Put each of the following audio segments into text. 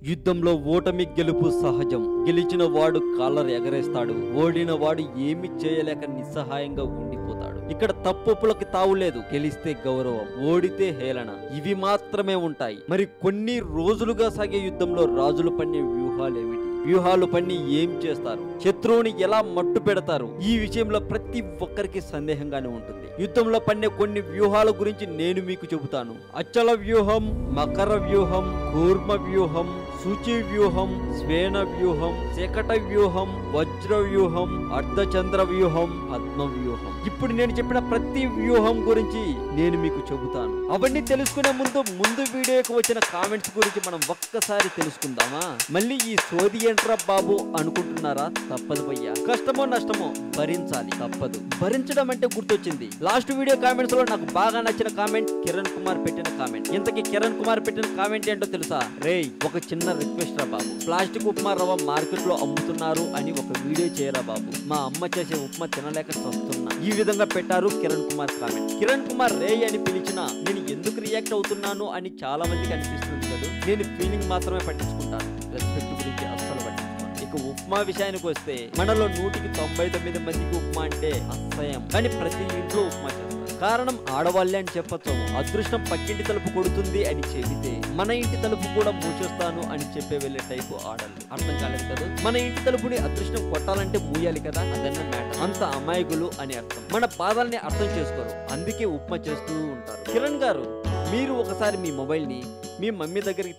యుద్ధంలో ఓటమి గెలుపు సహజం. గెలిచిన వాడు కాలర్ ఎగరేస్తాడు, ఓడిన వాడు ఏమి చేయలేక నిస్సహాయంగా ఉండిపోతాడు. ఇక్కడ తప్పులకి తావులేదు. గెలిస్తే గౌరవం, ఓడితే హేళన, ఇవి మాత్రమే ఉంటాయి. మరి కొన్ని రోజులుగా సాగే యుద్ధంలో రాజులు పన్నే వ్యూహాలేమిటి? వ్యూహాలు పన్ని ఏం చేస్తారు? శత్రువుని ఎలా మట్టు పెడతారు? ఈ విషయంలో ప్రతి ఒక్కరికి సందేహంగానే ఉంటుంది. యుద్ధంలో పన్నే కొన్ని వ్యూహాల గురించి నేను మీకు చెబుతాను. అచల వ్యూహం, మకర వ్యూహం, కూర్మ వ్యూహం, శుచి వ్యూహం, స్వేన వ్యూహం, శకట వ్యూహం, వజ్ర వ్యూహం, అర్ధచంద్ర వ్యూహం, పద్మ వ్యూహం. ఇప్పుడు నేను చెప్పిన ప్రతి వ్యూహం గురించి నేను మీకు చెబుతాను. అవన్నీ తెలుసుకునే ముందు వీడియోకి వచ్చిన కామెంట్స్ గురించి మనం ఒక్కసారి తెలుసుకుందామా? మళ్ళీ ఈ సోది ఏంట్రా బాబు అనుకుంటున్నారా? తప్పదు భయ్యా, కష్టమో నష్టమో భరించాలి, తప్పదు. భరించడం అంటే గుర్తొచ్చింది, లాస్ట్ వీడియో కామెంట్స్ లో నాకు బాగా నచ్చిన కామెంట్ కిరణ్ కుమార్ పెట్టిన కామెంట్. ఇంతకీ కిరణ్ కుమార్ పెట్టిన కామెంట్ ఏంటో తెలుసా? రేయ్, ఒక చిన్న రిక్వెస్ట్ రా బాబు, ప్లాస్టిక్ ఉప్మా రవ్వ మార్కెట్ లో అమ్ముతున్నారు అని ఒక వీడియో చేయరా బాబు, మా అమ్మ చేసే ఉప్మా తినలేక వస్తున్నా. ఈ విధంగా పెట్టారు కిరణ్ కుమార్ కామెంట్. కిరణ్ కుమార్ రేయ్ అని పిలిచినా నేను ఎందుకు రియాక్ట్ అవుతున్నాను అని చాలా మందికి అనిపిస్తుంది కదా. నేను ఫీలింగ్ మాత్రమే పట్టించుకుంటాను, రెస్పెక్ట్ గురించి అస్సలు పట్టించుకోను. ఇక ఉప్మా విషయానికి వస్తే మనలో 199 మందికి ఉప్మా అంటే అసహ్యం, కానీ ప్రతి ఇంట్లో ఉప్మా చేస్తారు. కారణం ఆడవాళ్ళే అని చెప్పొచ్చు. అదృష్టం పక్కింటి తలుపు కొడుతుంది అని చెబితే మన ఇంటి తలుపు కూడా మూసేస్తాను అని చెప్పే వెళ్ళే టైపు ఆడళ్ళు. అర్థం కాలేదు కదా? మన ఇంటి తలుపుని అదృష్టం కొట్టాలంటే మూయాలి కదా, అదన్న మ్యాటర్. అంత అమాయకులు అని అర్థం. మన బాధల్ని అర్థం చేసుకోరు, అందుకే ఉప్మా చేస్తూ ఉంటారు. కిరణ్ గారు, మీరు ఒకసారి మీ మొబైల్ ని మీ మమ్మీ దగ్గరికి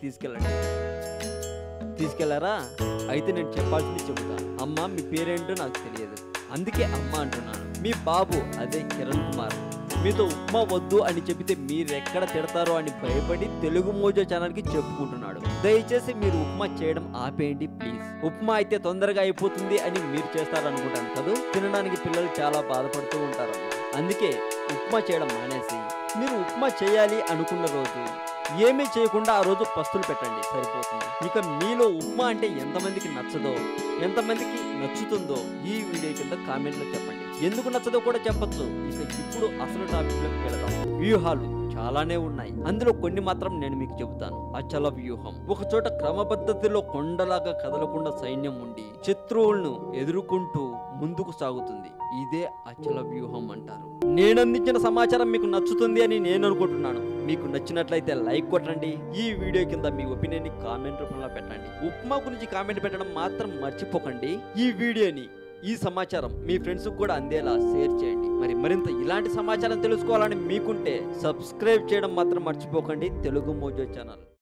తీసుకెళ్లారా? అయితే నేను చెప్పాల్సింది చెబుతాను. అమ్మ, మీ పేరేంటో నాకు తెలియదు, అందుకే అమ్మ అంటున్నాను. మీ బాబు, అదే కిరణ్ కుమార్, మీతో ఉప్మా వద్దు అని చెబితే మీరెక్కడ తిడతారో అని భయపడి తెలుగు మోజో ఛానల్ కి చెప్పుకుంటున్నాడు. దయచేసి మీరు ఉప్మా చేయడం ఆపేయండి ప్లీజ్. ఉప్మా అయితే తొందరగా అయిపోతుంది అని మీరు చేస్తారనుకుంటాను కదా. తినడానికి పిల్లలు చాలా బాధపడుతూ ఉంటారు, అందుకే ఉప్మా చేయడం మానేసి మీరు ఉప్మా చేయాలి అనుకున్న రోజు ఏమీ చేయకుండా ఆ రోజు పస్తులు పెట్టండి, సరిపోతుంది. ఇక మీలో ఉప్మా అంటే ఎంతమందికి నచ్చదో, ఎంతమందికి నచ్చుతుందో ఈ వీడియో కింద కామెంట్లో చెప్పండి. ఎందుకు నచ్చదో కూడా చెప్పొచ్చు. ఇక ఇప్పుడు అసలు టాపిక్లోకి వెళదాం. వ్యూహాలు చాలానే ఉన్నాయి, అందులో కొన్ని మాత్రం నేను మీకు చెబుతాను. అచల వ్యూహం. ఒక చోట క్రమపద్ధతిలో కొండలాగా కదలకుండా సైన్యం ఉండి శత్రువులను ఎదుర్కొంటూ ముందుకు సాగుతుంది. ఇదే అచల వ్యూహం అంటారు. నేను అందించిన సమాచారం మీకు నచ్చుతుంది అని నేను అనుకుంటున్నాను. మీకు నచ్చినట్లయితే లైక్ కొట్టండి. ఈ వీడియో కింద మీ ఒపీనియన్ ని కామెంట్ రూపంలో పెట్టండి. ఉప్మా గురించి కామెంట్ పెట్టడం మాత్రం మర్చిపోకండి. ఈ వీడియోని, ఈ సమాచారం మీ ఫ్రెండ్స్ కూడా అందేలా షేర్ చేయండి. మరింత ఇలాంటి సమాచారం తెలుసుకోవాలని మీకుంటే సబ్స్క్రైబ్ చేయడం మాత్రం మర్చిపోకండి తెలుగు మోజో ఛానల్.